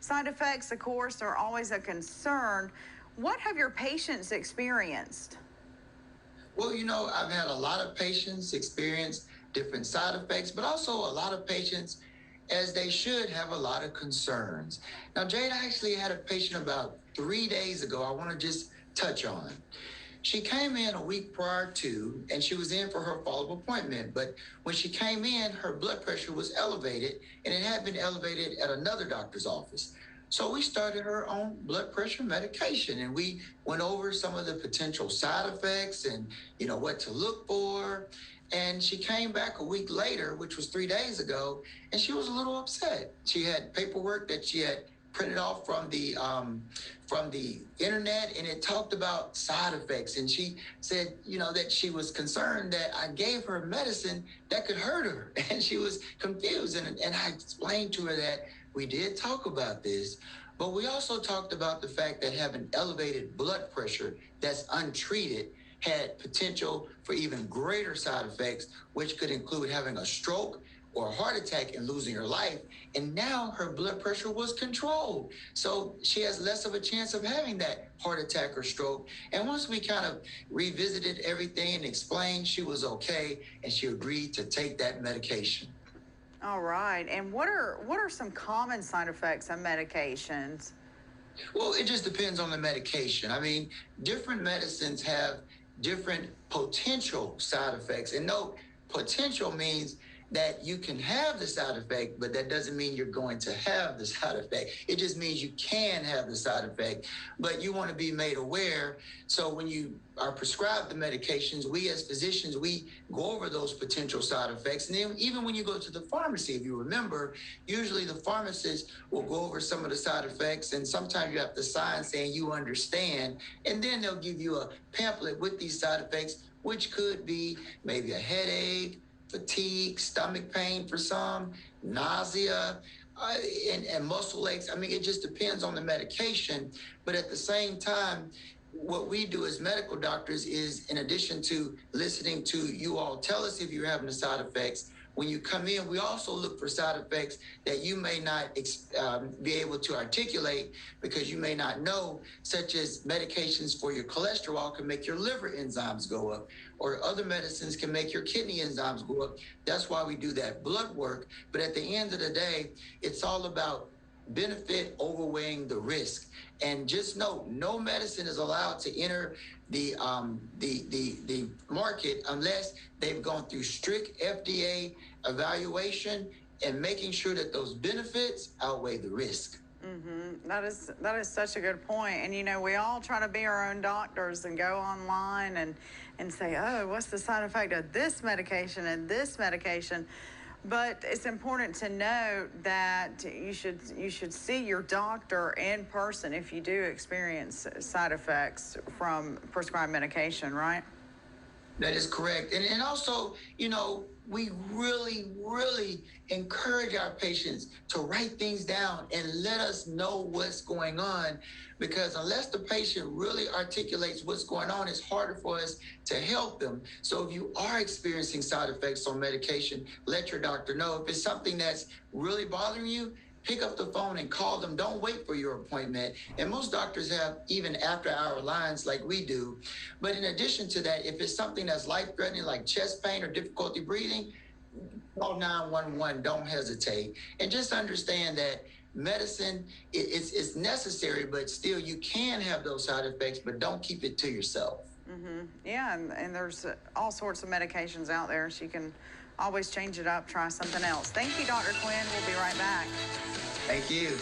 Side effects, of course, are always a concern. What have your patients experienced? Well, I've had a lot of patients experience different side effects, but also a lot of patients, as they should, have a lot of concerns. Now, Jade, I actually had a patient about 3 days ago I want to just touch on. She came in a week prior to, and she was in for her follow-up appointment. But when she came in, her blood pressure was elevated, and it had been elevated at another doctor's office. So we started her on blood pressure medication, and we went over some of the potential side effects and, what to look for. And she came back a week later, which was 3 days ago, and she was a little upset. She had paperwork that she had printed off from the internet, and it talked about side effects. And she said, that she was concerned that I gave her medicine that could hurt her, and she was confused. And I explained to her that we did talk about this, but we also talked about the fact that having elevated blood pressure that's untreated had potential for even greater side effects, which could include having a stroke or a heart attack and losing her life. And now her blood pressure was controlled. So she has less of a chance of having that heart attack or stroke. And once we kind of revisited everything and explained, she was okay, and she agreed to take that medication. All right. And what are some common side effects of medications? Well, it just depends on the medication. I mean, different medicines have different potential side effects. And no, potential means that you can have the side effect, but that doesn't mean you're going to have the side effect. It just means you can have the side effect, but you want to be made aware. So when you are prescribed the medications, we as physicians, we go over those potential side effects. And then even when you go to the pharmacy, if you remember, usually the pharmacist will go over some of the side effects, and sometimes you have to sign saying you understand, and then they'll give you a pamphlet with these side effects, which could be maybe a headache, fatigue, stomach pain for some, nausea, and muscle aches. I mean, it just depends on the medication. But at the same time, what we do as medical doctors is, in addition to listening to you all tell us if you're having the side effects, when you come in, we also look for side effects that you may not be able to articulate because you may not know, such as medications for your cholesterol can make your liver enzymes go up, or other medicines can make your kidney enzymes go up. That's why we do that blood work. But at the end of the day, it's all about benefit overweighing the risk. And just know, no medicine is allowed to enter the market unless they've gone through strict FDA evaluation and making sure that those benefits outweigh the risk. Mm-hmm. That is such a good point. And we all try to be our own doctors and go online and say, oh, what's the side effect of this medication and this medication? But it's important to note that you should see your doctor in person if you do experience side effects from prescribed medication, right? That is correct. And also, we really, really encourage our patients to write things down and let us know what's going on, because unless the patient really articulates what's going on, it's harder for us to help them. So if you are experiencing side effects on medication, let your doctor know. If it's something that's really bothering you, pick up the phone and call them. Don't wait for your appointment. And most doctors have even after-hour lines like we do. But in addition to that, if it's something that's life-threatening like chest pain or difficulty breathing, call 911. Don't hesitate. And just understand that medicine is necessary, but still you can have those side effects, but don't keep it to yourself. Mm-hmm. Yeah, and there's all sorts of medications out there, so you can always change it up, try something else. Thank you, Dr. Quinn. We'll be right back. Thank you.